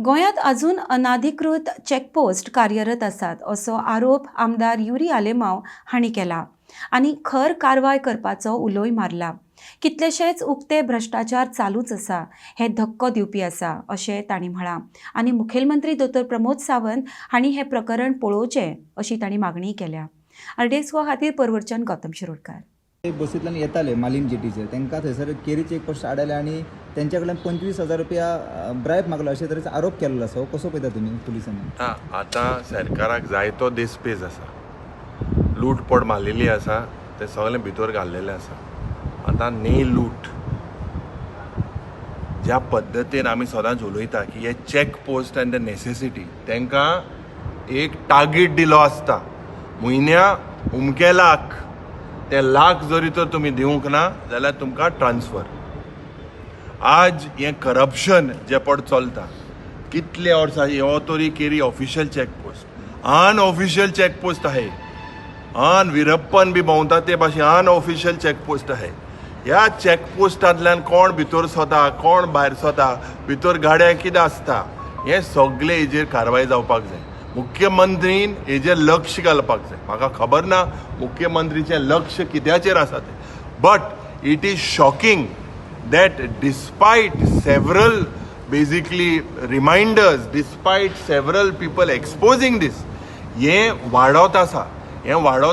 गोंयांत अजून अनाधिकृत चेकपोस्ट कार्यरत आसात असो आरोप आमदार युरी आलेमांव हांणी केला आनी खर कारवाय करपाचो उलोय मारला. कितलेशेच उक्ते भ्रष्टाचार चालूच आसा हे धक्को दिवपी आसा अशें तांणी म्हळां आनी मुखेलमंत्री दोतोर प्रमोद सावंत हांणी हे प्रकरण पळोवचें अशी तांणी मागणी केल्या. RDX खातीर परवरच्यान गौतम शिरोडकार. बसींतल्यान येताले मालीम जेटीचेर तांकां थंयसर केरी चेकपोस्ट आडले आनी त्यांच्या कडल्यान 25,000 रुपया ब्रायब मागलो अशें तरेचो आरोप केल्लो आसा. कसो पळयता तुमी पुलिसांनी? आतां सरकाराक जायतो देस्पेस आसा, लूटपट मारलेली आसा, ते सगळें भितर घाल्लेलें आसा. आतां न्ही लूट ज्या पद्दतीन आमी सदांच उलयता की हे check post end the necessity तांकां एक टार्गेट दिलो आसता. म्हयन्या उमके लाख ते लाख जरी तर तुमी दिवंक ना जाल्यार तुमकां ट्रान्सफर. आज हें करप्शन जें पड चलता कितले वर्सां हो तरी carry official checkpost, unofficial checkpost आहे, विरप्पन बी भोंवता ते भाशेन अनऑफिशियल चॅकपोस्ट आहे. ह्या चॅकपोस्टांतल्यान कोण भितर सोता कोण भायर सोता, भितर गाड्या कितें आसता हें सगळें हेजेर कारवाय जावपाक जाय. मुख्यमंत्रीन हेजेर लक्ष घालपाक जाय. म्हाका खबर ना मुख्यमंत्रीचें लक्ष कित्याचेर आसा तें, but it is shocking that despite several basically reminders, despite several people exposing this, हे वाडत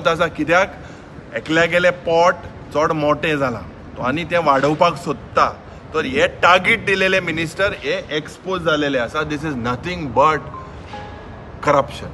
आसा कित्याक एकल्या गेले पोट चड मोठें जालां तो आनी तें वाडोवपाक सोदता. तर हे टार्गेट दिलेले मिनिस्टर हे एक्सपोज जालेले आसा. दिस इज नथींग बट करप्शन.